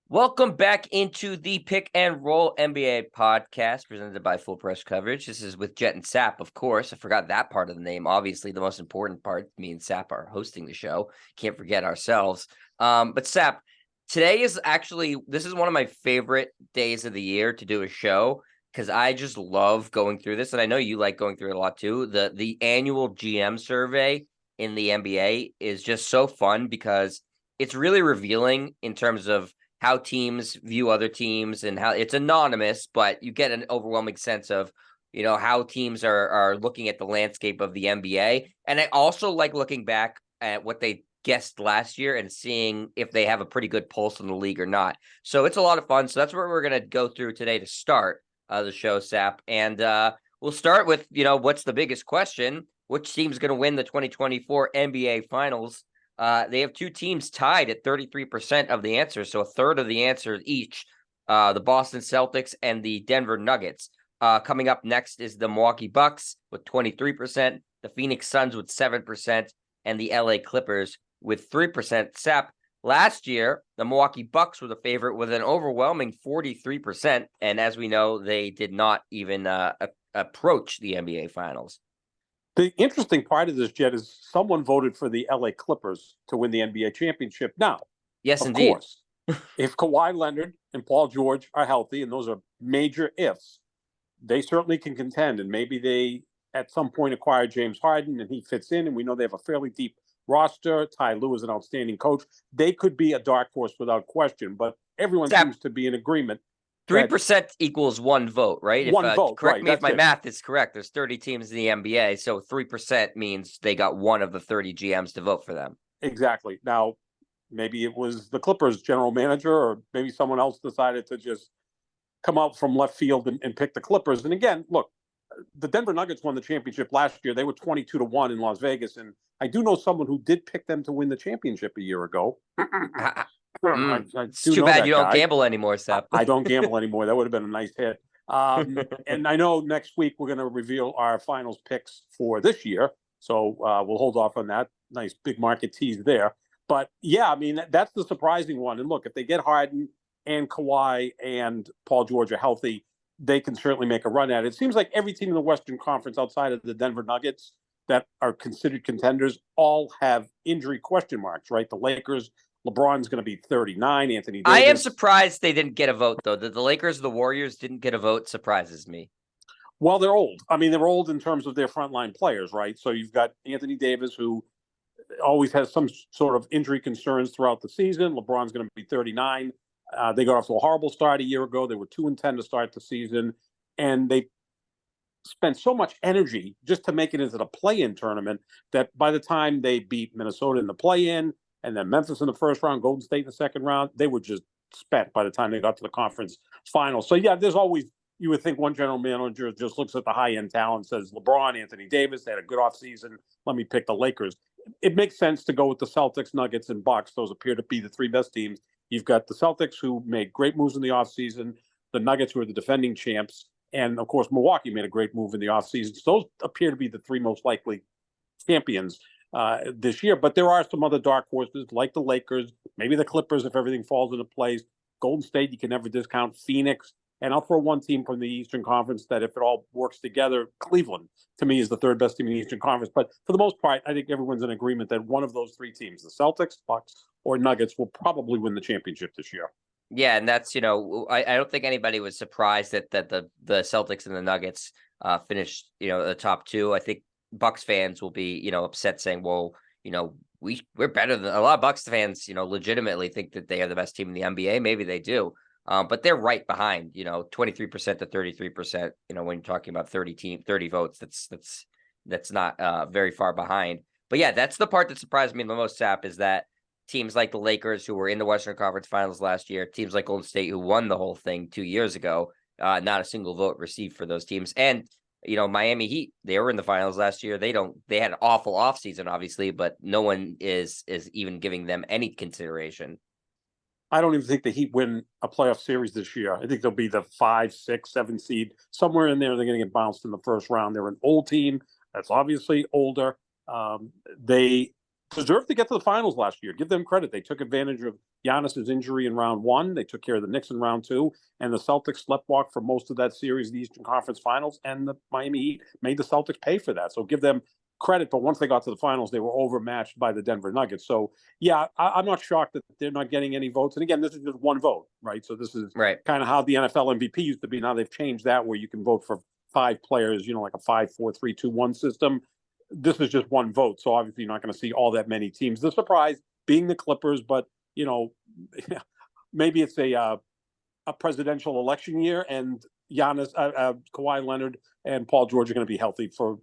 Welcome back into the Pick and Roll NBA podcast presented by Full Press Coverage. This is with Jet and Sap, of course. I forgot that part of the name. Obviously, the most important part, me and Sap are hosting the show. Can't forget ourselves. But Sap, today is this is one of my favorite days of the year to do a show because I just love going through this. And I know you like going through it a lot too. The annual GM survey in the NBA is just so fun because it's really revealing in terms of how teams view other teams and how it's anonymous, but you get an overwhelming sense of, how teams are looking at the landscape of the NBA. And I also like looking back at what they guessed last year and seeing if they have a pretty good pulse on the league or not. So it's a lot of fun. So that's what we're going to go through today to start the show, Sap. And we'll start with, what's the biggest question? Which team's going to win the 2024 NBA Finals? They have two teams tied at 33% of the answers, so a third of the answers each. The Boston Celtics and the Denver Nuggets. Coming up next is the Milwaukee Bucks with 23%, the Phoenix Suns with 7%, and the LA Clippers with 3%. Sap, last year, the Milwaukee Bucks were the favorite with an overwhelming 43%, and as we know, they did not even approach the NBA Finals. The interesting part of this, Jet, is someone voted for the LA Clippers to win the NBA championship. Now, yes, of indeed. course, if Kawhi Leonard and Paul George are healthy, and those are major ifs, they certainly can contend. And maybe they, at some point, acquire James Harden and he fits in. And we know they have a fairly deep roster. Ty Lue is an outstanding coach. They could be a dark horse without question. But everyone seems to be in agreement. 3% equals one vote, right? One vote. Correct me if my math is correct. There's 30 teams in the NBA, so 3% means they got one of the 30 GMs to vote for them. Exactly. Now, maybe it was the Clippers general manager, or maybe someone else decided to just come out from left field and pick the Clippers. And again, look, the Denver Nuggets won the championship last year. They were 22-1 in Las Vegas. And I do know someone who did pick them to win the championship a year ago. It's too bad you don't gamble anymore, Seth. I don't gamble anymore. That would have been a nice hit. And I know next week we're going to reveal our finals picks for this year. So we'll hold off on that. Nice big market tease there. But yeah, I mean, that's the surprising one. And look, if they get Harden and Kawhi and Paul George are healthy, they can certainly make a run at it. It seems like every team in the Western Conference outside of the Denver Nuggets that are considered contenders all have injury question marks, right? The Lakers, LeBron's going to be 39. Anthony Davis. I am surprised they didn't get a vote, though. The Lakers, the Warriors didn't get a vote surprises me. Well, they're old. I mean, they're old in terms of their frontline players, right? So you've got Anthony Davis, who always has some sort of injury concerns throughout the season. LeBron's going to be 39. They got off to a horrible start a year ago. They were 2-10 to start the season, and they spent so much energy just to make it into the play-in tournament that by the time they beat Minnesota in the play-in, and then Memphis in the first round, Golden State in the second round, they were just spent by the time they got to the conference final. So, yeah, there's always, you would think one general manager just looks at the high-end talent and says, LeBron, Anthony Davis, they had a good offseason. Let me pick the Lakers. It makes sense to go with the Celtics, Nuggets, and Bucks. Those appear to be the three best teams. You've got the Celtics, who made great moves in the offseason, the Nuggets, who are the defending champs, and, of course, Milwaukee made a great move in the offseason. So those appear to be the three most likely champions this year. But there are some other dark horses like the Lakers, maybe the Clippers if everything falls into place. Golden State, you can never discount. Phoenix. And I'll throw one team from the Eastern Conference that, if it all works together, Cleveland, to me, is the third best team in the Eastern Conference. But for the most part, I think everyone's in agreement that one of those three teams, the Celtics, Bucks, or Nuggets, will probably win the championship this year. Yeah, and that's, I don't think anybody was surprised that the Celtics and the Nuggets finished, the top two. I think Bucks fans will be, upset saying, well, we're better than a lot of Bucks fans, legitimately think that they are the best team in the NBA. Maybe they do. But they're right behind, 23% to 33%, when you're talking about 30 votes, that's not very far behind. But yeah, that's the part that surprised me the most, Sap, is that teams like the Lakers, who were in the Western Conference Finals last year, teams like Golden State, who won the whole thing 2 years ago, not a single vote received for those teams. And, Miami Heat, they were in the finals last year. They had an awful offseason, obviously, but no one is even giving them any consideration. I don't even think the Heat win a playoff series this year. I think they'll be the 5, 6, 7 seed. Somewhere in there, they're going to get bounced in the first round. They're an old team that's obviously older. They deserved to get to the finals last year. Give them credit. They took advantage of Giannis's injury in round one. They took care of the Knicks in round two, and the Celtics sleptwalked for most of that series, the Eastern Conference Finals, and the Miami Heat made the Celtics pay for that. So give them credit. But once they got to the finals, they were overmatched by the Denver Nuggets. So yeah, I'm not shocked that they're not getting any votes. And again, this is just one vote, right? So this is Right. kind of how the NFL MVP used to be. Now they've changed that where you can vote for 5 players, like a 5-4-3-2-1 system. This is just one vote. So obviously you're not going to see all that many teams. The surprise being the Clippers, but maybe it's a presidential election year and Giannis, Kawhi Leonard and Paul George are going to be healthy for,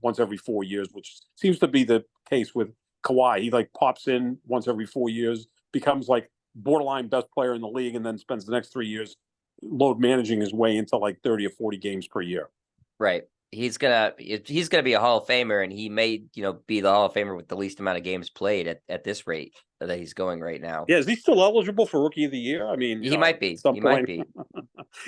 once every 4 years, which seems to be the case with Kawhi. He pops in once every 4 years, becomes borderline best player in the league, and then spends the next 3 years load managing his way into 30 or 40 games per year. Right. He's gonna be a Hall of Famer, and he may, be the Hall of Famer with the least amount of games played at this rate that he's going right now. Yeah, is he still eligible for Rookie of the Year? I mean, he might be. He might be.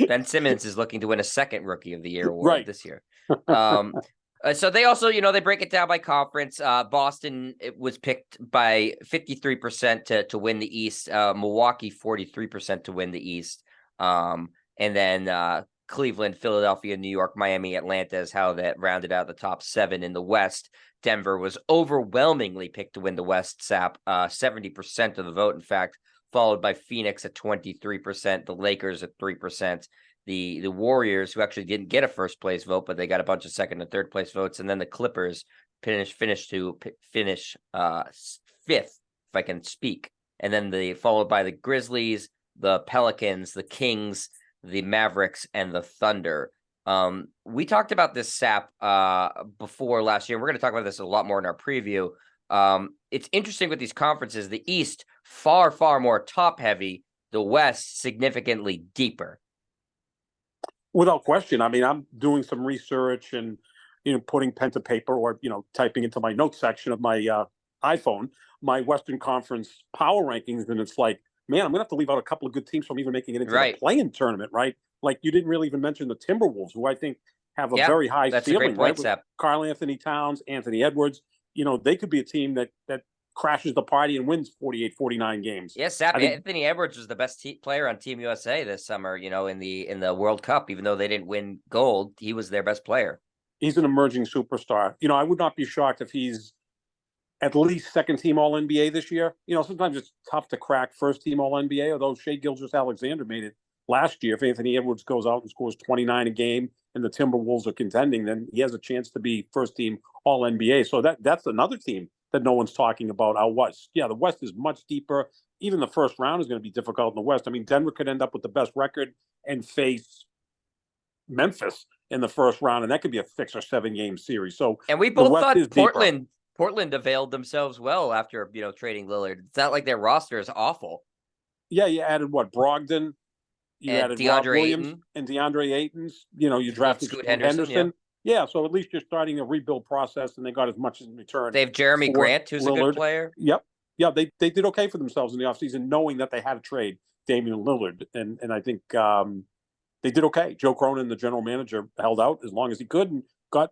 Ben Simmons is looking to win a second Rookie of the Year award this year. So they also, they break it down by conference. Boston was picked by 53% to win the East. Milwaukee 43% to win the East. And then Cleveland, Philadelphia, New York, Miami, Atlanta is how that rounded out the top 7 in the West. Denver was overwhelmingly picked to win the West, Sap, 70% of the vote, in fact, followed by Phoenix at 23%, the Lakers at 3%, the Warriors, who actually didn't get a first place vote, but they got a bunch of second and third place votes, and then the Clippers finished fifth, if I can speak, and then followed by the Grizzlies, the Pelicans, the Kings, the Mavericks, and the Thunder. We talked about this, Sap, before last year. We're going to talk about this a lot more in our preview. It's interesting with these conferences. The East, far, far more top-heavy. The West, significantly deeper. Without question. I mean, I'm doing some research and, putting pen to paper or, typing into my notes section of my iPhone, my Western Conference power rankings, and it's man, I'm going to have to leave out a couple of good teams from even making it into the play-in tournament, right? You didn't really even mention the Timberwolves, who I think have a very high ceiling, a great point, right? Karl Anthony Towns, Anthony Edwards, they could be a team that crashes the party and wins 48, 49 games. Yes, Sap, Anthony Edwards was the best player on Team USA this summer, in the World Cup. Even though they didn't win gold, he was their best player. He's an emerging superstar. I would not be shocked if he's at least second team All NBA this year. Sometimes it's tough to crack first team All NBA, although Shai Gilgeous-Alexander made it last year. If Anthony Edwards goes out and scores 29 a game and the Timberwolves are contending, then he has a chance to be first team All NBA. So that's another team that no one's talking about out West. Yeah, the West is much deeper. Even the first round is going to be difficult in the West. I mean, Denver could end up with the best record and face Memphis in the first round, and that could be a 6 or 7 game series. So, and we both thought Portland availed themselves well after trading Lillard. It's not like their roster is awful. Yeah, you added Brogdon, you added Rob Williams Ayton. And DeAndre Ayton. You drafted Scoot Henderson. Yeah, so at least you're starting a rebuild process, and they got as much in return. They have Jeremy Grant, who's Lillard. A good player. Yep. Yeah, they did okay for themselves in the offseason, knowing that they had to trade Damian Lillard, and I think they did okay. Joe Cronin, the general manager, held out as long as he could and got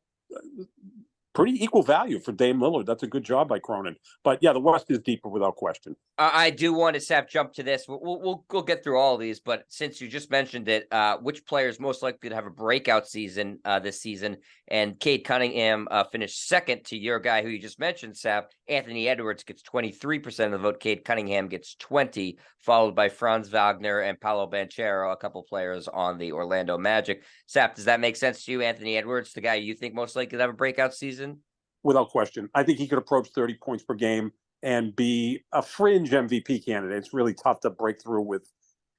pretty equal value for Dame Lillard. That's a good job by Cronin. But yeah, the West is deeper without question. I do want to, Sap, jump to this. We'll get through all of these, but since you just mentioned it, which player is most likely to have a breakout season this season? And Cade Cunningham finished second to your guy who you just mentioned, Sap. Anthony Edwards gets 23% of the vote. Cade Cunningham gets 20%, followed by Franz Wagner and Paolo Banchero, a couple players on the Orlando Magic. Sap, does that make sense to you? Anthony Edwards, the guy you think most likely to have a breakout season? Without question. I think he could approach 30 points per game and be a fringe MVP candidate. It's really tough to break through with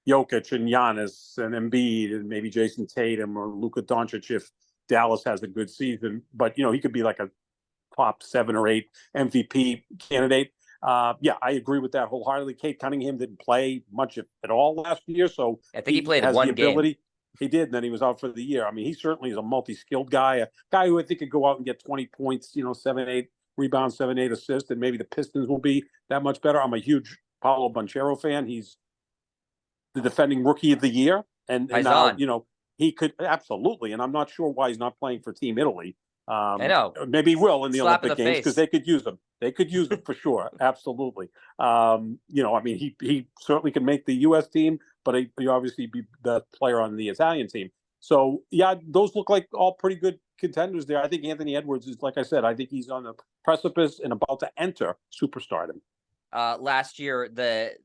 Jokic and Giannis and Embiid and maybe Jason Tatum or Luka Doncic if Dallas has a good season. But, he could be like a top 7 or 8 MVP candidate. Yeah, I agree with that wholeheartedly. Cade Cunningham didn't play much at all last year, so I think he played one game. He did, and then he was out for the year. I mean, he certainly is a multi-skilled guy, a guy who I think could go out and get 20 points, 7, 8 rebounds, 7, 8 assists, and maybe the Pistons will be that much better. I'm a huge Paolo Banchero fan. He's the defending Rookie of the Year, and now, he could absolutely. And I'm not sure why he's not playing for Team Italy. I know. Maybe he will in the Slap in Olympic the Games because face. they could use him. They could use him for sure. Absolutely. I mean, he certainly can make the U.S. team, but he obviously be the player on the Italian team. So yeah, those look like all pretty good contenders there. I think Anthony Edwards is, like I said, I think he's on the precipice and about to enter superstardom. Last year, the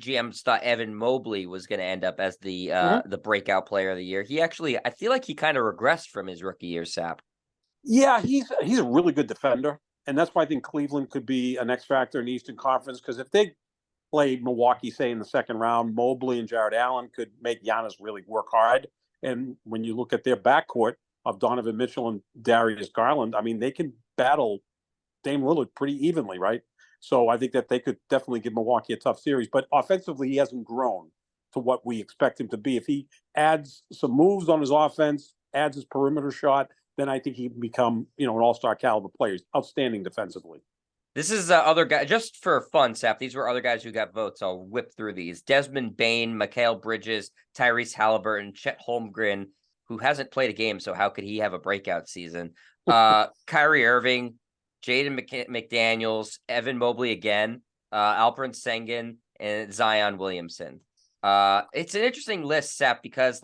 GMs thought Evan Mobley was going to end up as the breakout player of the year. He actually, I feel like he kind of regressed from his rookie year, Sap. Yeah, he's a really good defender, and that's why I think Cleveland could be an X factor in the Eastern Conference. Because if they play Milwaukee, say in the second round, Mobley and Jared Allen could make Giannis really work hard. And when you look at their backcourt of Donovan Mitchell and Darius Garland, I mean, they can battle Dame Lillard pretty evenly, right? So I think that they could definitely give Milwaukee a tough series. But offensively, he hasn't grown to what we expect him to be. If he adds some moves on his offense, adds his perimeter shot, then I think he can become, an all-star caliber player. He's outstanding defensively. This is other guy, just for fun, Sap. These were other guys who got votes. I'll whip through these. Desmond Bain, Mikal Bridges, Tyrese Halliburton, Chet Holmgren, who hasn't played a game, so how could he have a breakout season? Kyrie Irving, Jaden McDaniels, Evan Mobley again, Alperen Sengun, and Zion Williamson. It's an interesting list, Sap, because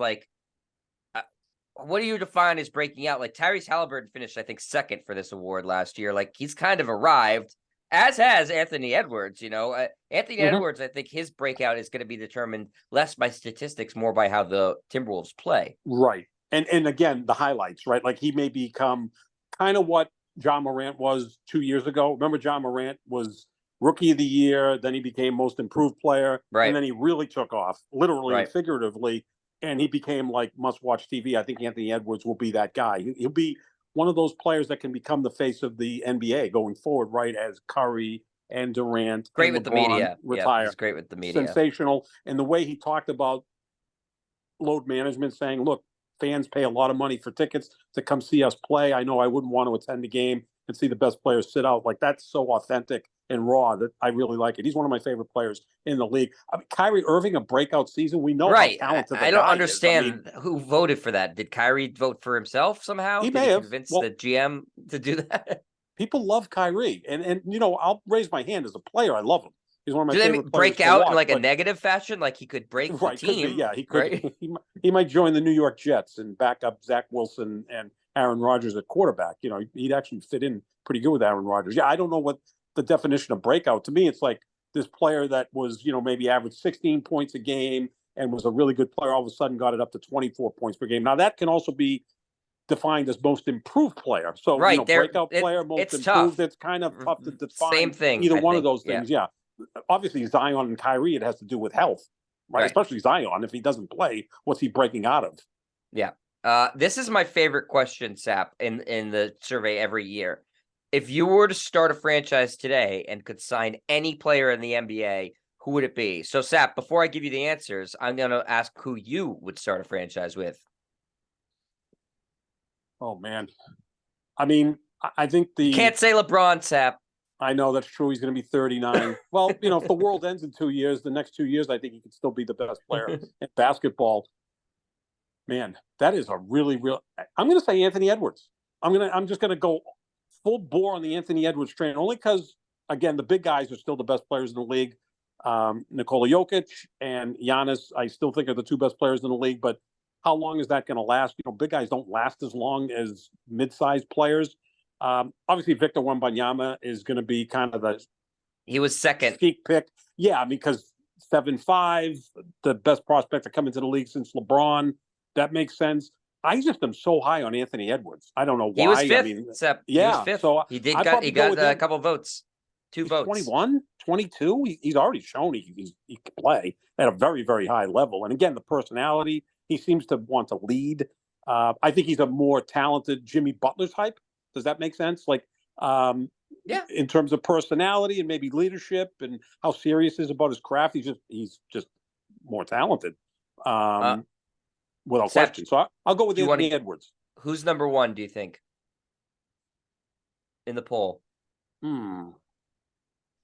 what do you define as breaking out? Like Tyrese Halliburton finished, I think, second for this award last year. Like he's kind of arrived, as has Anthony Edwards. Anthony Edwards, I think his breakout is going to be determined less by statistics, more by how the Timberwolves play. Right. And again, the highlights, right? Like he may become kind of what John Morant was 2 years ago. Remember, John Morant was rookie of the year, then he became most improved player, right? And then he really took off, literally right. and figuratively, and he became like must-watch TV. I think Anthony Edwards will be that guy. He'll be one of those players that can become the face of the NBA going forward, right? As Curry and Durant, great and with LeBron the media, retire. He's great with the media, sensational, and the way he talked about load management, saying, "Look, fans pay a lot of money for tickets to come see us play. I know I wouldn't want to attend the game and see the best players sit out." Like that's so authentic and raw that I really like it. He's one of my favorite players in the league. I mean, Kyrie Irving, a breakout season. We know right. how talented I don't guy understand is. who voted for that. Did Kyrie vote for himself somehow? He Did may he have. convince Well, the GM to do that? People love Kyrie, and I'll raise my hand as a player. I love him. He's one of my favorite players break out to watch, in like a negative fashion? Like he could break the team. Could be, yeah, he could. Right? He might join the New York Jets and back up Zach Wilson and Aaron Rodgers at quarterback. He'd actually fit in pretty good with Aaron Rodgers. Yeah, I don't know what the definition of breakout. To me, it's like this player that was, maybe averaged 16 points a game and was a really good player. All of a sudden got it up to 24 points per game. Now that can also be defined as most improved player. So, right, breakout player, most improved. Tough. It's kind of tough to define. Same thing. Either one of those things. Yeah. Obviously, Zion and Kyrie, it has to do with health, right? Especially Zion. If he doesn't play, what's he breaking out of? Yeah. This is my favorite question, Sap, in the survey every year. If you were to start a franchise today and could sign any player in the NBA, who would it be? So, Sap, before I give you the answers, I'm going to ask who you would start a franchise with. Oh, man. I mean, I think you can't say LeBron, Sap. I know that's true. He's going to be 39. Well, if the world ends in 2 years, the next 2 years, I think he could still be the best player in basketball. Man, that is a really real. I'm going to say Anthony Edwards. I'm just going to go full bore on the Anthony Edwards train, only because, again, the big guys are still the best players in the league. Nikola Jokic and Giannis, I still think are the two best players in the league. But how long is that going to last? Big guys don't last as long as mid-sized players. Obviously, Victor Wembanyama is going to be kind of he was second peak pick. Yeah, because 7'5", the best prospect to come into the league since LeBron. That makes sense. I just am so high on Anthony Edwards. I don't know why. He was fifth. I mean, he was fifth. So he got a couple votes. Two votes. 21, 22. He's already shown he can play at a very, very high level. And again, the personality, he seems to want to lead. I think he's a more talented Jimmy Butler type. Does that make sense? In terms of personality and maybe leadership and how serious he is about his craft, he's just more talented, without question. So I'll go with Anthony Edwards. Who's number one? Do you think in the poll?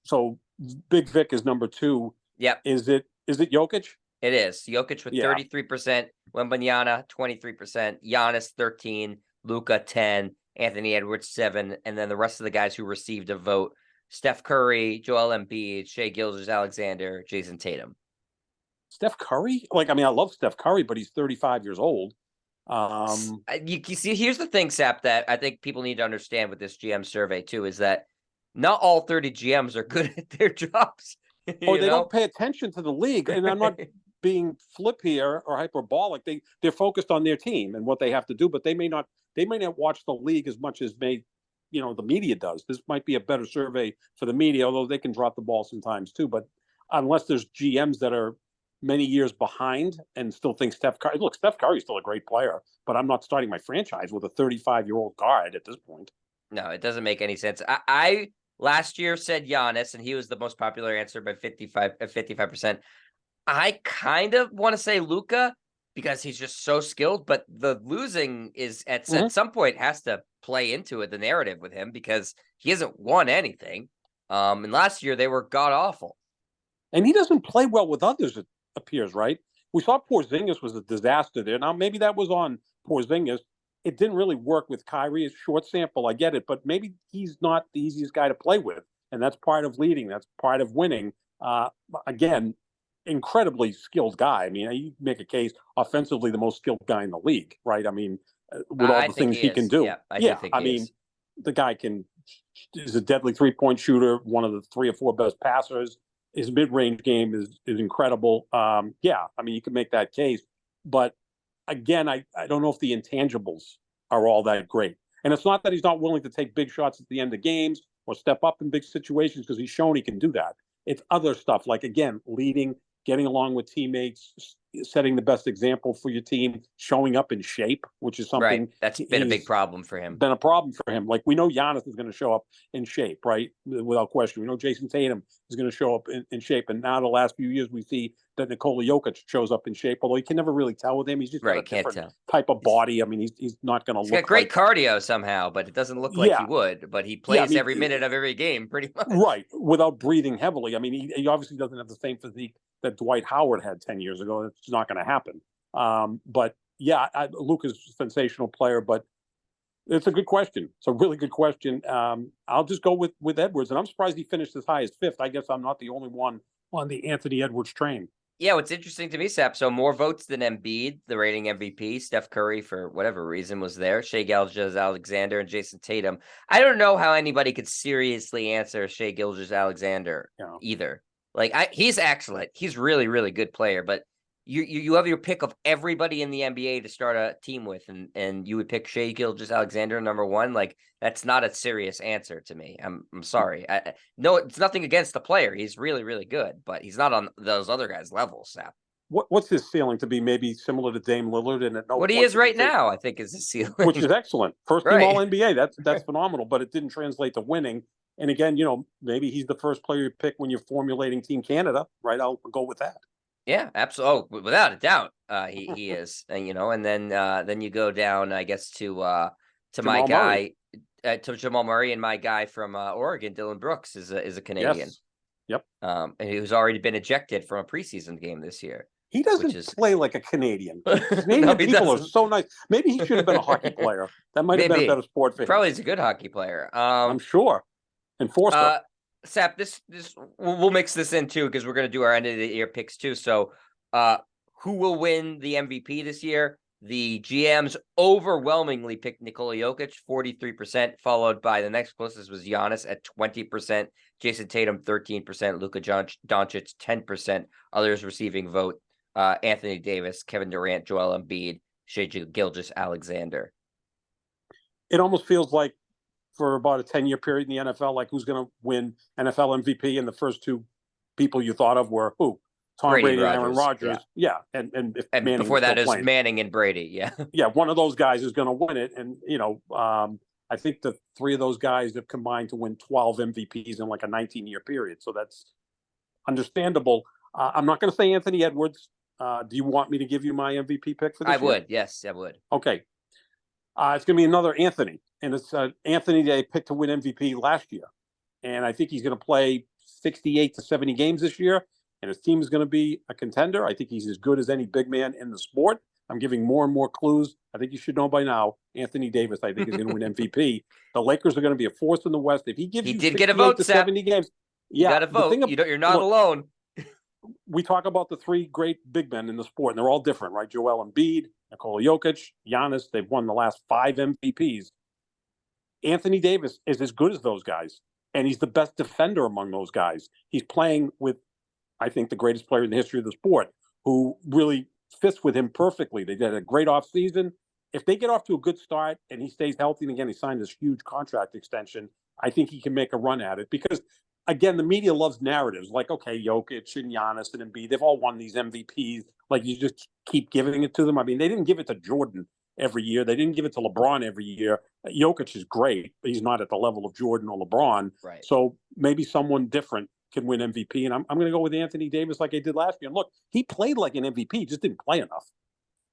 So Big Vic is number two. Yep. Is it Jokic? It is Jokic with 33%, Wembanyama 23%, Giannis 13%, Luka 10%, Anthony Edwards 7, and then the rest of the guys who received a vote: Steph Curry, Joel Embiid, Shai Gilgeous-Alexander, Jason Tatum. Steph Curry? Like, I mean, I love Steph Curry, but he's 35 years old. You see, here's the thing, Sap, that I think people need to understand with this GM survey too, is that not all 30 GMs are good at their jobs. Or they don't pay attention to the league. And I'm not being flip here or hyperbolic. They're focused on their team and what they have to do, but they may not watch the league as much as the media does. This might be a better survey for the media, although they can drop the ball sometimes too. But unless there's GMs that are many years behind and still think Steph Curry. Look, Steph Curry's still a great player, but I'm not starting my franchise with a 35-year-old guard at this point. No, it doesn't make any sense. I last year said Giannis, and he was the most popular answer by 55%. I kind of want to say Luka because he's just so skilled, but the losing is at some point has to play into it, the narrative with him, because he hasn't won anything. And last year they were god awful. And he doesn't play well with others, it appears, right? We saw Porzingis was a disaster there. Now, maybe that was on Porzingis. It didn't really work with Kyrie. It's short sample, I get it, but maybe he's not the easiest guy to play with. And that's part of leading. That's part of winning. Again, incredibly skilled guy. I mean, you make a case offensively the most skilled guy in the league, right? I mean, with all the things he can do. Yeah, I mean, the guy is a deadly three-point shooter, one of the 3 or 4 best passers. His mid-range game is incredible. Yeah, I mean, you can make that case. But again, I don't know if the intangibles are all that great. And it's not that he's not willing to take big shots at the end of games or step up in big situations, because he's shown he can do that. It's other stuff like, again, leading, getting along with teammates, setting the best example for your team, showing up in shape, which is something that's been a big problem for him. Been a problem for him. Like, we know Giannis is going to show up in shape, right? Without question. We know Jason Tatum is going to show up in shape. And now the last few years we see that Nikola Jokic shows up in shape, although you can never really tell with him. He's just got a different type of body. I mean, he's not going to look. He's got great cardio somehow, but it doesn't look like he would. But he plays every minute of every game pretty much. Right, without breathing heavily. I mean, he obviously doesn't have the same physique that Dwight Howard had 10 years ago. It's not going to happen. But yeah, Luka's a sensational player, but it's a good question. It's a really good question. I'll just go with Edwards, and I'm surprised he finished as high as 5th. I guess I'm not the only one on the Anthony Edwards train. Yeah, what's interesting to me, Sap, so more votes than Embiid, the rating MVP. Steph Curry, for whatever reason, was there. Shai Gilgeous-Alexander and Jason Tatum. I don't know how anybody could seriously answer Shai Gilgeous-Alexander either. Like, he's excellent. He's really, really good player, but you have your pick of everybody in the NBA to start a team with, and you would pick Shai Gilgeous-Alexander number 1. Like, that's not a serious answer to me. I'm sorry. No, it's nothing against the player. He's really, really good, but he's not on those other guys' levels, Sap. What's his ceiling? To be maybe similar to Dame Lillard, and what he is right now, I think, is his ceiling, which is excellent. First team All NBA. That's phenomenal, but it didn't translate to winning. And again, maybe he's the first player you pick when you're formulating Team Canada, right? I'll go with that. Yeah, absolutely. Oh, without a doubt, he is. And then you go down, I guess, to my guy, to Jamal Murray, and my guy from Oregon, Dylan Brooks, is a Canadian. Yes. Yep. And who's already been ejected from a preseason game this year. He doesn't play like a Canadian. Canadian people are so nice. Maybe he should have been a hockey player. That might have been a better sport for him. Probably is a good hockey player. I'm sure. Enforcer. Sap, this we'll mix this in too, because we're going to do our end of the year picks too. So, who will win the MVP this year? The GMs overwhelmingly picked Nikola Jokic, 43%, followed by the next closest was Giannis at 20%, Jason Tatum 13%, Luka Doncic 10%. Others receiving vote: Anthony Davis, Kevin Durant, Joel Embiid, Shai Gilgeous-Alexander. It almost feels like, for about a 10-year period in the NFL, like, who's going to win NFL MVP? And the first 2 people you thought of were who? Tom Brady and Aaron Rodgers. Yeah. And before that is Manning and Brady. Yeah. Yeah. One of those guys is going to win it. And, I think the 3 of those guys have combined to win 12 MVPs in like a 19-year period. So that's understandable. I'm not going to say Anthony Edwards. Do you want me to give you my MVP pick for this year? I would. Yes, I would. Okay. It's going to be another Anthony. And it's Anthony they picked to win MVP last year. And I think he's going to play 68 to 70 games this year. And his team is going to be a contender. I think he's as good as any big man in the sport. I'm giving more and more clues. I think you should know by now. Anthony Davis, I think, is going to win MVP. The Lakers are going to be a force in the West. If he gives He you did get a 68 vote, to Sap. 70 games, You got to the vote. thing You're not look, alone. we talk about the three great big men in the sport, and they're all different, right? Joel Embiid, Nikola Jokic, Giannis. They've won the last 5 MVPs. Anthony Davis is as good as those guys, and he's the best defender among those guys. He's playing with, I think, the greatest player in the history of the sport, who really fits with him perfectly. They did a great offseason. If they get off to a good start and he stays healthy, and again, he signed this huge contract extension, I think he can make a run at it because, again, the media loves narratives like, okay, Jokic and Giannis and Embiid, they've all won these MVPs. Like, you just keep giving it to them. I mean, they didn't give it to Jordan every year. They didn't give it to LeBron every year. Jokic is great, but he's not at the level of Jordan or LeBron. Right. So maybe someone different can win MVP. And I'm going to go with Anthony Davis like I did last year. And look, he played like an MVP, just didn't play enough.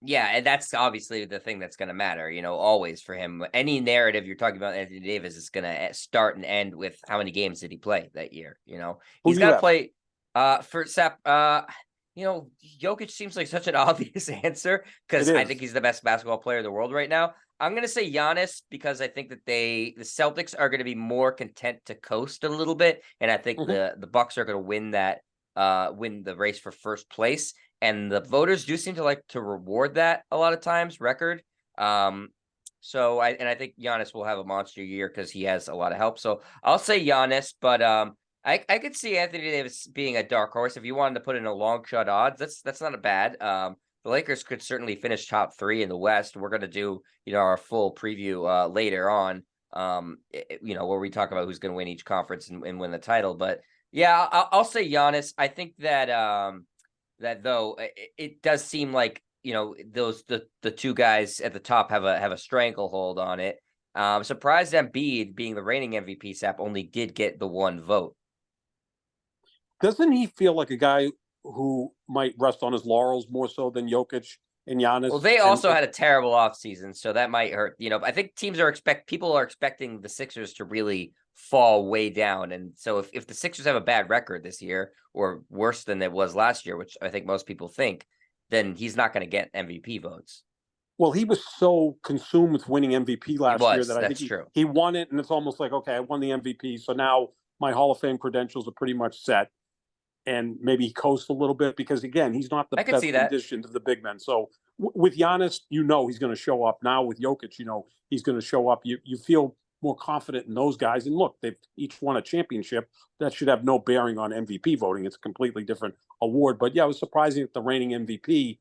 Yeah, and that's obviously the thing that's going to matter, always for him. Any narrative you're talking about Anthony Davis is going to start and end with how many games did he play that year, He's got to play for Sap. Jokic seems like such an obvious answer because I think he's the best basketball player in the world right now. I'm going to say Giannis because I think that the Celtics are going to be more content to coast a little bit, and I think the Bucks are going to win the race for first place. And the voters do seem to like to reward that a lot of times, record. So I think Giannis will have a monster year because he has a lot of help. So I'll say Giannis, but I could see Anthony Davis being a dark horse. If you wanted to put in a long shot odds, that's not a bad. The Lakers could certainly finish top 3 in the West. We're going to do, our full preview later on, where we talk about who's going to win each conference and win the title. But yeah, I'll say Giannis. I think that that though it does seem like the two guys at the top have a stranglehold on it. Surprised Embiid, being the reigning MVP, Sap, only did get the 1 vote. Doesn't he feel like a guy who might rest on his laurels more so than Jokic and Giannis? Well, they also had a terrible offseason, so that might hurt. I think people are expecting the Sixers to really fall way down. And so if the Sixers have a bad record this year or worse than it was last year, which I think most people think, then he's not going to get MVP votes. Well, he was so consumed with winning MVP last year that I think he won it. And it's almost like, okay, I won the MVP. So now my Hall of Fame credentials are pretty much set. And maybe he coasts a little bit because, again, he's not the best conditioned of the big men. So with Giannis, he's going to show up. Now with Jokic, he's going to show up. You feel more confident in those guys. And look, they've each won a championship. That should have no bearing on MVP voting. It's a completely different award. But yeah, it was surprising that the reigning MVP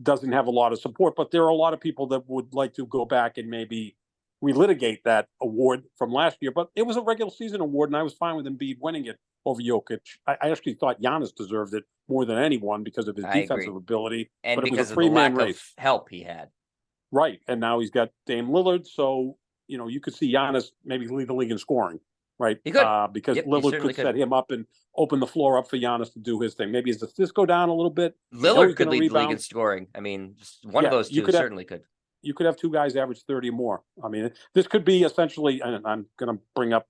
doesn't have a lot of support. But there are a lot of people that would like to go back and maybe relitigate that award from last year. But it was a regular season award, and I was fine with Embiid winning it over Jokic. I actually thought Giannis deserved it more than anyone because of his defensive ability. And because of the lack of help he had. Right. And now he's got Dame Lillard. So, you could see Giannis maybe lead the league in scoring, right? He could. Because Lillard could set him up and open the floor up for Giannis to do his thing. Maybe as the assist go down a little bit. Lillard could lead the league in scoring. I mean, just one of those two certainly could. You could have 2 guys average 30 or more. I mean, this could be essentially, and I'm going to bring up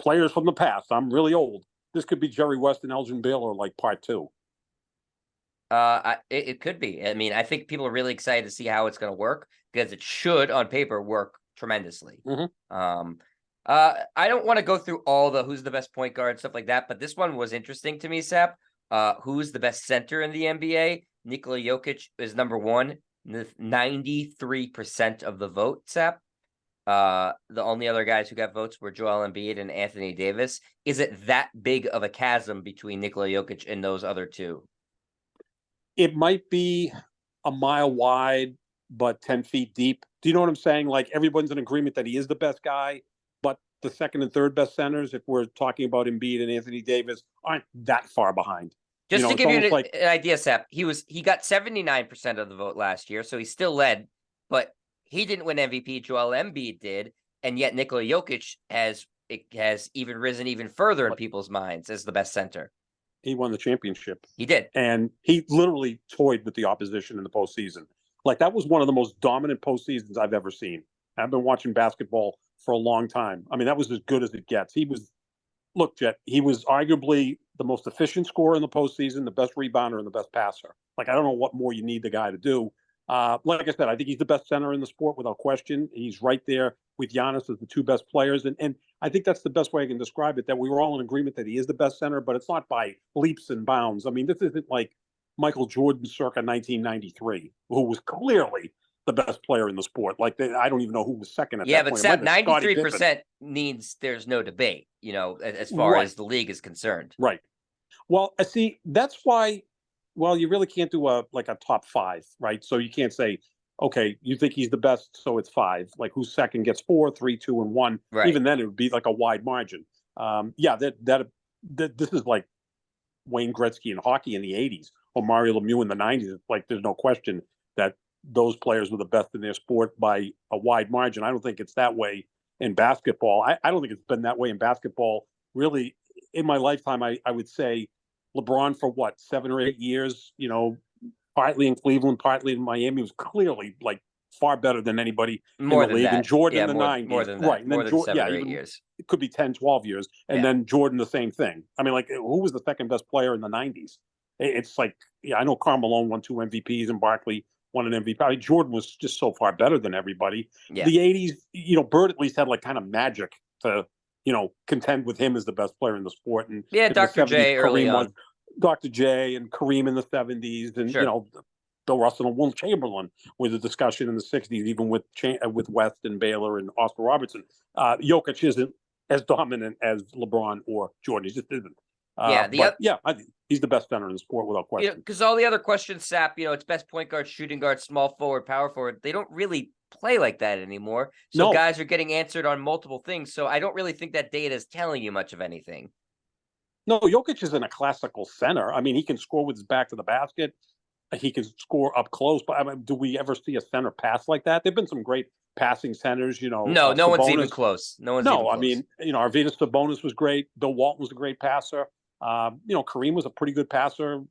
players from the past. I'm really old. This could be Jerry West and Elgin Baylor like part 2. It could be. I mean, I think people are really excited to see how it's going to work because it should, on paper, work tremendously. I don't want to go through all the who's the best point guard, stuff like that, but this one was interesting to me, Sap. Who's the best center in the NBA? Nikola Jokic is number 1, 93% of the vote, Sap. The only other guys who got votes were Joel Embiid and Anthony Davis. Is it that big of a chasm between Nikola Jokic and those other 2? It might be a mile wide, but 10 feet deep. Do you know what I'm saying? Like, everyone's in agreement that he is the best guy, but the second and third best centers, if we're talking about Embiid and Anthony Davis, aren't that far behind. Just to give you an idea, Sap, he got 79% of the vote last year, so he still led, but he didn't win MVP. Joel Embiid did, and yet Nikola Jokic has even risen even further in people's minds as the best center. He won the championship. He did. And he literally toyed with the opposition in the postseason. Like, that was one of the most dominant postseasons I've ever seen. I've been watching basketball for a long time. I mean, that was as good as it gets. Look, Jet, he was arguably the most efficient scorer in the postseason, the best rebounder, and the best passer. Like, I don't know what more you need the guy to do. Like I said, I think he's the best center in the sport without question. He's right there with Giannis as the two best players. And I think that's the best way I can describe it, that we were all in agreement that he is the best center, but it's not by leaps and bounds. I mean, this isn't like Michael Jordan circa 1993, who was clearly the best player in the sport. Like, I don't even know who was second at Yeah, that but point. Sap, 93% means there's no debate, as far as the league is concerned. Right. Well, I see. That's why. Well, you really can't do a top five, right? So you can't say, okay, you think he's the best, so it's five. Like, who's second gets 4, 3, 2, and 1. Right. Even then, it would be like a wide margin. Yeah, that this is like Wayne Gretzky in hockey in the '80s or Mario Lemieux in the '90s. Like, there's no question that those players were the best in their sport by a wide margin. I don't think it's that way in basketball. I don't think it's been that way in basketball really in my lifetime. I would say LeBron for what, 7 or 8 years, partly in Cleveland, partly in Miami, was clearly like far better than anybody more in the league. That. And Jordan yeah, in the more, 90s. More than that. Right. And more then than 7 or 8 years. It could be 10, 12 years. And then Jordan, the same thing. I mean, like, who was the second best player in the 90s? It's like, I know Karl Malone won 2 MVPs and Barkley won an MVP. I mean, Jordan was just so far better than everybody. Yeah. The 80s, Bird at least had like kind of magic to, contend with him as the best player in the sport. And Dr. J early on. Dr. J and Kareem in the 70s, and Bill Russell and Will Chamberlain was a discussion in the 60s, even with West and Baylor and Oscar Robertson. Jokic isn't as dominant as LeBron or Jordan. He just isn't. I think he's the best center in the sport without question. Because all the other questions, Sap, it's best point guard, shooting guard, small forward, power forward. They don't really play like that anymore. So guys are getting answered on multiple things. So I don't really think that data is telling you much of anything. No, Jokic isn't a classical center. I mean, he can score with his back to the basket. He can score up close. But I mean, do we ever see a center pass like that? There've been some great passing centers, No, no one's even close. No, I mean, Arvydas Sabonis was great. Bill Walton was a great passer. Kareem was a pretty good passer.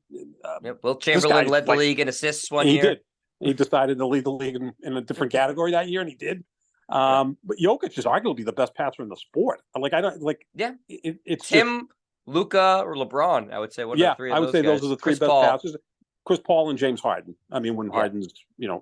Will Chamberlain led the league in assists one year. He did. He decided to lead the league in a different category that year, and he did. But Jokic is arguably the best passer in the sport. Like, I don't like. Yeah, it's him, Luka, or LeBron. I would say. I would say those are the three best passers. Chris Paul and James Harden. I mean, when Harden's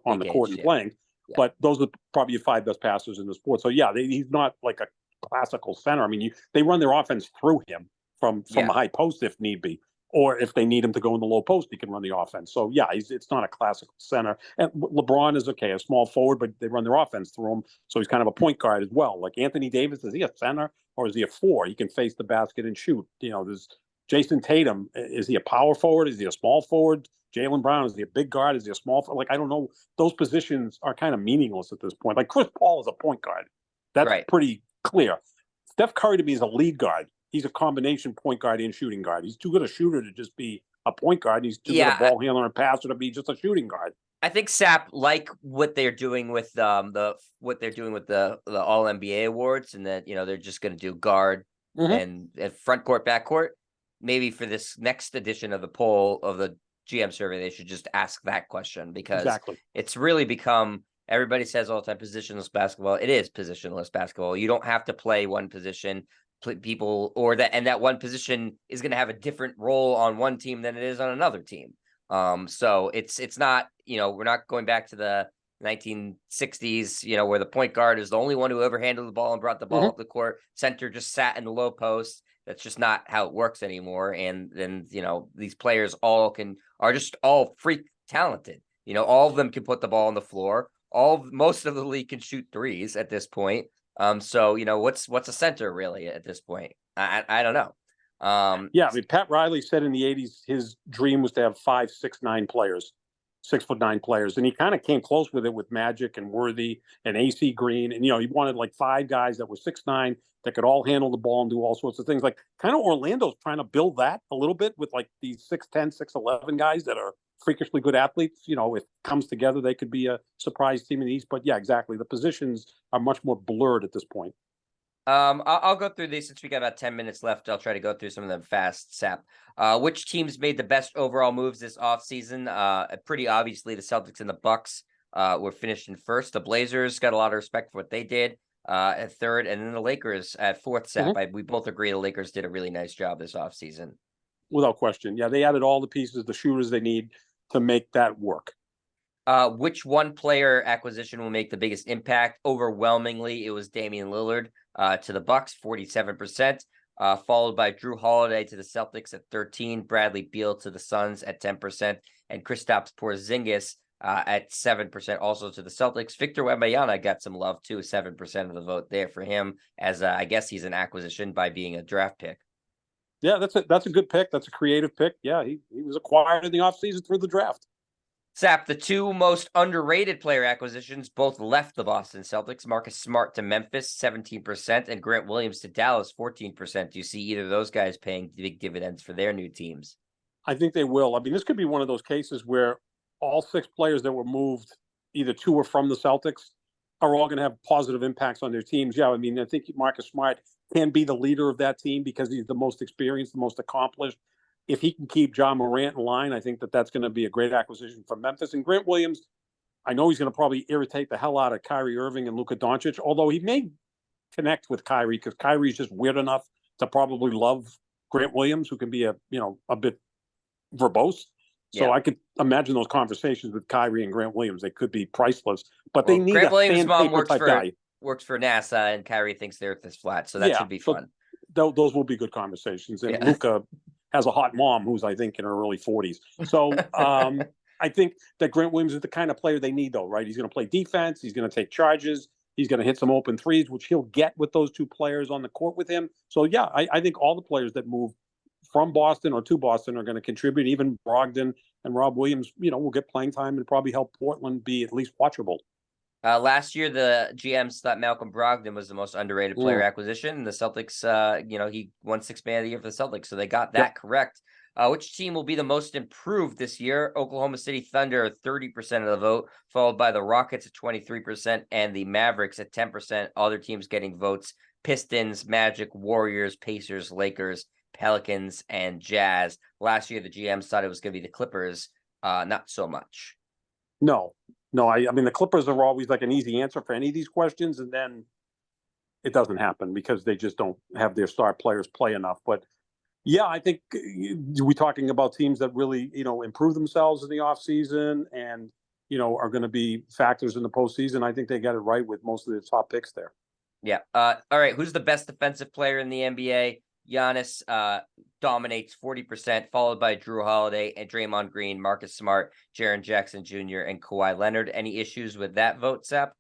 on the court and playing, but those are probably your 5 best passers in the sport. So he's not like a classical center. I mean, they run their offense through him from the high post if need be, or if they need him to go in the low post, he can run the offense. So it's not a classical center. And LeBron is a small forward, but they run their offense through him. So he's kind of a point guard as well. Like Anthony Davis, is he a center or is he a 4? He can face the basket and shoot. There's Jason Tatum. Is he a power forward? Is he a small forward? Jaylen Brown, is he a big guard? Is he a small forward? Like, I don't know. Those positions are kind of meaningless at this point. Like Chris Paul is a point guard. That's pretty clear. Steph Curry to me is a lead guard. He's a combination point guard and shooting guard. He's too good a shooter to just be a point guard. He's too good a ball handler and passer to be just a shooting guard. I think Sap, like what they're doing with the All NBA awards, and that they're just going to do guard and front court, back court. Maybe for this next edition of the poll of the GM survey, they should just ask that question, because it's really become, everybody says all the time, positionless basketball. It is positionless basketball. You don't have to play one position. People and that one position is going to have a different role on one team than it is on another team. So it's not, we're not going back to the 1960s, where the point guard is the only one who ever handled the ball and brought the ball up the court. Center just sat in the low post. That's just not how it works anymore. And then, these players are just all freak talented. All of them can put the ball on the floor. Most of the league can shoot threes at this point. So what's a center really at this point? I don't know. I mean, Pat Riley said in the 80s his dream was to have 5, 6, 9 players, 6'9" players, and he kind of came close with it with Magic and Worthy and AC Green, and he wanted like 5 guys that were 6'9" that could all handle the ball and do all sorts of things. Like, kind of Orlando's trying to build that a little bit with like these 6'10", 6'11" guys that are freakishly good athletes. If it comes together, they could be a surprise team in the East. But yeah, exactly. The positions are much more blurred at this point. I'll go through these since we got about 10 minutes left. I'll try to go through some of them fast, Sap. Which teams made the best overall moves this offseason? Pretty obviously the Celtics and the Bucks were finished in first. The Blazers got a lot of respect for what they did at third, and then the Lakers at fourth, Sap. We both agree the Lakers did a really nice job this offseason. Without question. Yeah, they added all the pieces, the shooters they need to make that work. Which one player acquisition will make the biggest impact? Overwhelmingly, it was Damian Lillard to the Bucks, 47%, followed by Drew Holiday to the Celtics at 13%, Bradley Beal to the Suns at 10%, and Kristaps Porzingis at 7%, also to the Celtics. Victor Wembanyama got some love too, 7% of the vote there for him, as I guess he's an acquisition by being a draft pick. Yeah, that's a good pick. That's a creative pick. Yeah, he was acquired in the offseason through the draft. Sap, the two most underrated player acquisitions both left the Boston Celtics. Marcus Smart to Memphis, 17%, and Grant Williams to Dallas, 14%. Do you see either of those guys paying big dividends for their new teams? I think they will. I mean, this could be one of those cases where all 6 players that were moved, either to or from the Celtics, are all going to have positive impacts on their teams. Yeah, I mean, I think Marcus Smart can be the leader of that team because he's the most experienced, the most accomplished. If he can keep John Morant in line, I think that's going to be a great acquisition for Memphis. And Grant Williams, I know he's going to probably irritate the hell out of Kyrie Irving and Luka Doncic, although he may connect with Kyrie because Kyrie's just weird enough to probably love Grant Williams, who can be a bit verbose. So yeah. I could imagine those conversations with Kyrie and Grant Williams. They could be priceless, but they need Grant a Williams' mom guy. Works for NASA, and Kyrie thinks the Earth is flat, so that should be fun. Those will be good conversations. And Luka has a hot mom who's, I think, in her early 40s. So I think that Grant Williams is the kind of player they need, though, right? He's going to play defense. He's going to take charges. He's going to hit some open threes, which he'll get with those 2 players on the court with him. So, yeah, I think all the players that move from Boston or to Boston are going to contribute. Even Brogdon and Rob Williams, will get playing time and probably help Portland be at least watchable. Last year, the GMs thought Malcolm Brogdon was the most underrated player acquisition. And the Celtics, he won 6th Man of the Year for the Celtics, so they got that correct. Which team will be the most improved this year? Oklahoma City Thunder, 30% of the vote, followed by the Rockets at 23% and the Mavericks at 10%. Other teams getting votes: Pistons, Magic, Warriors, Pacers, Lakers, Pelicans, and Jazz. Last year, the GMs thought it was going to be the Clippers. Not so much. No, I mean, the Clippers are always like an easy answer for any of these questions, and then it doesn't happen because they just don't have their star players play enough. But yeah, I think we're talking about teams that really, improve themselves in the offseason and, are going to be factors in the postseason. I think they got it right with most of the top picks there. Yeah. All right. Who's the best defensive player in the NBA? Giannis dominates 40%, followed by Drew Holiday and Draymond Green, Marcus Smart, Jaren Jackson Jr., and Kawhi Leonard. Any issues with that vote, Sap?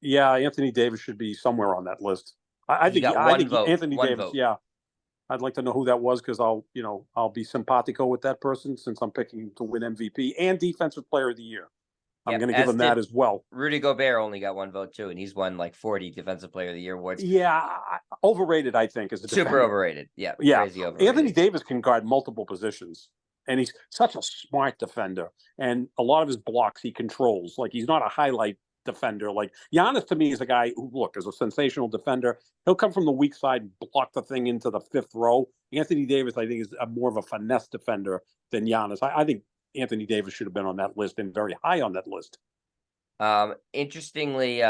Yeah, Anthony Davis should be somewhere on that list. I think Anthony Davis. Vote. Yeah, I'd like to know who that was because I'll be simpatico with that person since I'm picking him to win MVP and Defensive Player of the Year. I'm going to give him that as well. Rudy Gobert only got 1 vote too, and he's won like 40 Defensive Player of the Year awards. Yeah, overrated, I think, as a defender. Super overrated. Yeah, crazy overrated. Anthony Davis can guard multiple positions, and he's such a smart defender. And a lot of his blocks he controls. Like, he's not a highlight defender. Like, Giannis to me is a guy who, is a sensational defender. He'll come from the weak side and block the thing into the 5th row. Anthony Davis, I think, is more of a finesse defender than Giannis. I think Anthony Davis should have been on that list and very high on that list. Interestingly,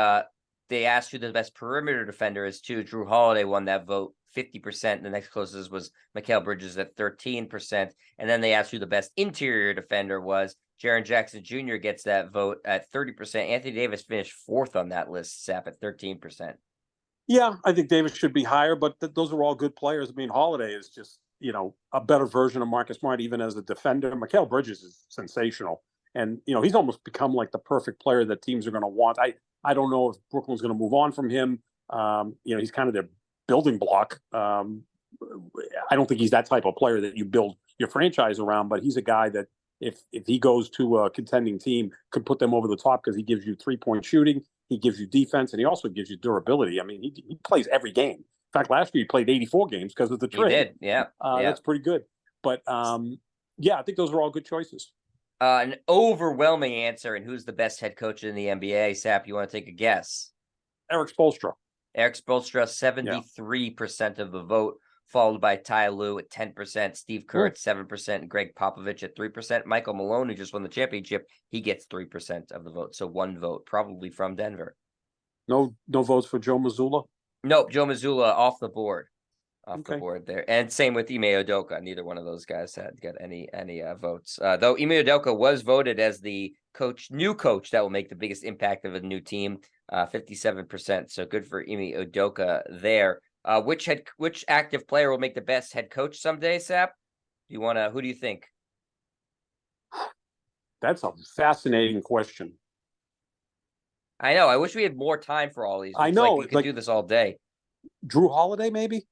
they asked who the best perimeter defender is too. Drew Holiday won that vote, 50%. The next closest was Mikal Bridges at 13%. And then they asked who the best interior defender was. Jaren Jackson Jr. gets that vote at 30%. Anthony Davis finished 4th on that list, Sap, at 13%. Yeah, I think Davis should be higher, but those are all good players. I mean, Holiday is just, a better version of Marcus Smart, even as a defender. Mikal Bridges is sensational. And, he's almost become like the perfect player that teams are going to want. I don't know if Brooklyn's going to move on from him. He's kind of their building block. I don't think he's that type of player that you build your franchise around, but he's a guy that if he goes to a contending team, could put them over the top because he gives you 3-point shooting, he gives you defense, and he also gives you durability. I mean, he plays every game. In fact, last year he played 84 games because of the trade. He did, yeah. That's pretty good. But, I think those are all good choices. An overwhelming answer, and who's the best head coach in the NBA? Sap, you want to take a guess? Erik Spoelstra. Erik Spoelstra, 73% of the vote, followed by Ty Lue at 10%, Steve Kerr at 7%, and Greg Popovich at 3%. Michael Malone, who just won the championship, he gets 3% of the vote. So 1 vote, probably from Denver. No votes for Joe Mazzulla? Nope, Joe Mazzulla off the board. The board there. And same with Ime Udoka. Neither one of those guys had got any votes. Though Ime Udoka was voted as the new coach that will make the biggest impact of a new team, 57%. So good for Ime Udoka there. Which active player will make the best head coach someday, Sap? Who do you think? That's a fascinating question. I know. I wish we had more time for all these. I know. We could do this all day. Drew Holiday, maybe?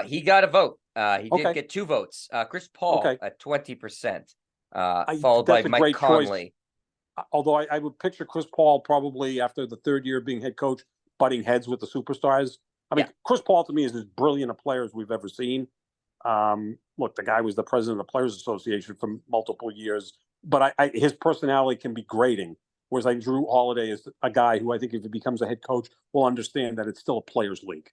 He got a vote. He did Okay. get 2 votes. Chris Paul at 20%, followed by That's a Mike great Conley. choice. Although I would picture Chris Paul probably after the 3rd year of being head coach, butting heads with the superstars. I mean, Chris Paul to me is as brilliant a player as we've ever seen. Look, the guy was the president of the Players Association for multiple years, but his personality can be grating. Whereas Drew Holiday is a guy who I think if he becomes a head coach will understand that it's still a players' league.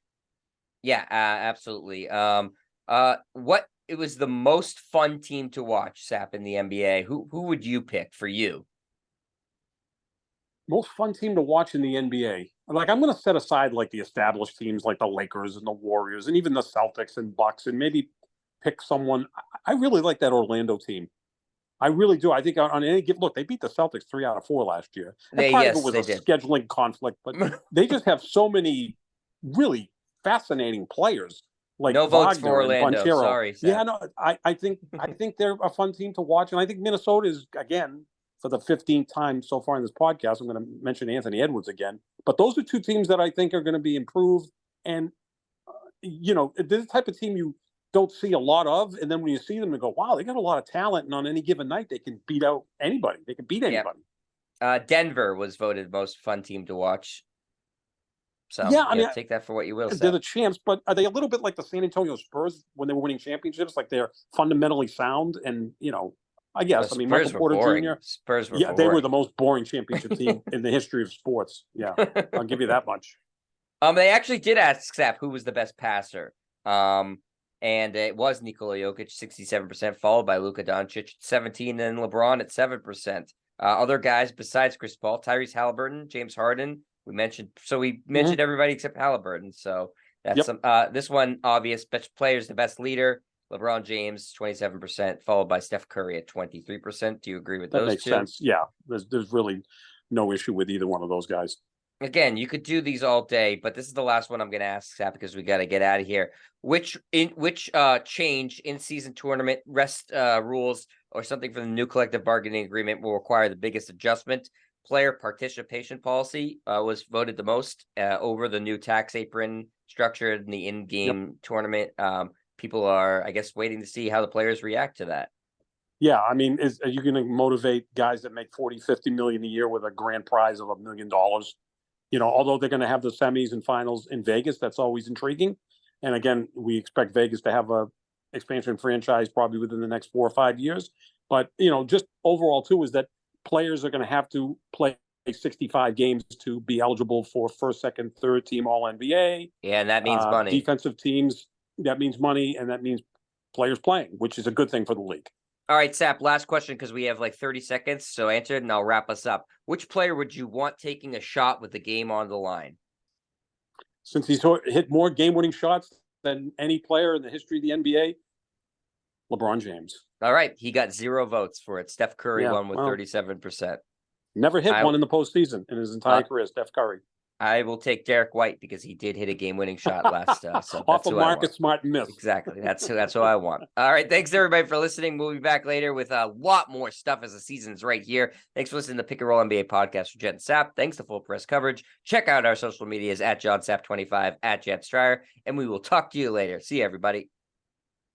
Yeah, absolutely. What it was the most fun team to watch, Sap, in the NBA. Who would you pick for you? Most fun team to watch in the NBA. Like I'm going to set aside like the established teams like the Lakers and the Warriors and even the Celtics and Bucks and maybe pick someone. I really like that Orlando team. I really do. I think on any given look, they beat the Celtics 3 out of 4 last year. And part of it was a scheduling conflict, but they just have so many really fascinating players. Like no Wagner votes for Orlando. Sorry, Sap. Yeah, no, I think they're a fun team to watch, and I think Minnesota is again for the 15th time so far in this podcast. I'm going to mention Anthony Edwards again, but those are 2 teams that I think are going to be improved. And this type of team you don't see a lot of, and then when you see them, you go, "Wow, they got a lot of talent." And on any given night, they can beat out anybody. They can beat anybody. Denver was voted most fun team to watch. So yeah, I mean, take that for what you will. They're the champs, but are they a little bit like the San Antonio Spurs when they were winning championships? Like they're fundamentally sound, and I guess Spurs Michael Porter boring. Jr. Spurs were boring. They were the most boring championship team in the history of sports. Yeah, I'll give you that much. They actually did ask Sap who was the best passer. And it was Nikola Jokic, 67%, followed by Luka Doncic, 17%, and LeBron at 7%. Other guys besides Chris Paul, Tyrese Halliburton, James Harden, we mentioned everybody except Halliburton. So that's this one obvious. Best players, the best leader, LeBron James, 27%, followed by Steph Curry at 23%. Do you agree with those two? That makes sense. Yeah, there's really no issue with either one of those guys. Again, you could do these all day, but this is the last one I'm going to ask, Sap, because we got to get out of here. Which change in season tournament rest rules or something from the new collective bargaining agreement will require the biggest adjustment? Player participation policy was voted the most over the new tax apron structure in the in-game tournament. People are, I guess, waiting to see how the players react to that. Yeah, I mean, are you going to motivate guys that make $40-50 million a year with a grand prize of $1 million? Although they're going to have the semis and finals in Vegas, that's always intriguing. And again, we expect Vegas to have a expansion franchise probably within the next 4 or 5 years. But, just overall, too, is that players are going to have to play 65 games to be eligible for first, second, third team All-NBA. Yeah, and that means money. Defensive teams, that means money, and that means players playing, which is a good thing for the league. All right, Sap, last question because we have like 30 seconds. So answer it and I'll wrap us up. Which player would you want taking a shot with the game on the line? Since he's hit more game-winning shots than any player in the history of the NBA, LeBron James. All right, he got 0 votes for it. Steph Curry won with 37%. Never hit one in the postseason in his entire career, Steph Curry. I will take Derek White because he did hit a game-winning shot last. So off of Marcus Smart miss. Exactly. That's what I want. All right. Thanks everybody for listening. We'll be back later with a lot more stuff as the season's right here. Thanks for listening to Pick and Roll NBA podcast with Jet and Sap. Thanks to Full Press Coverage. Check out our social medias at JohnSap25 at Jet Stryer, and we will talk to you later. See you, everybody.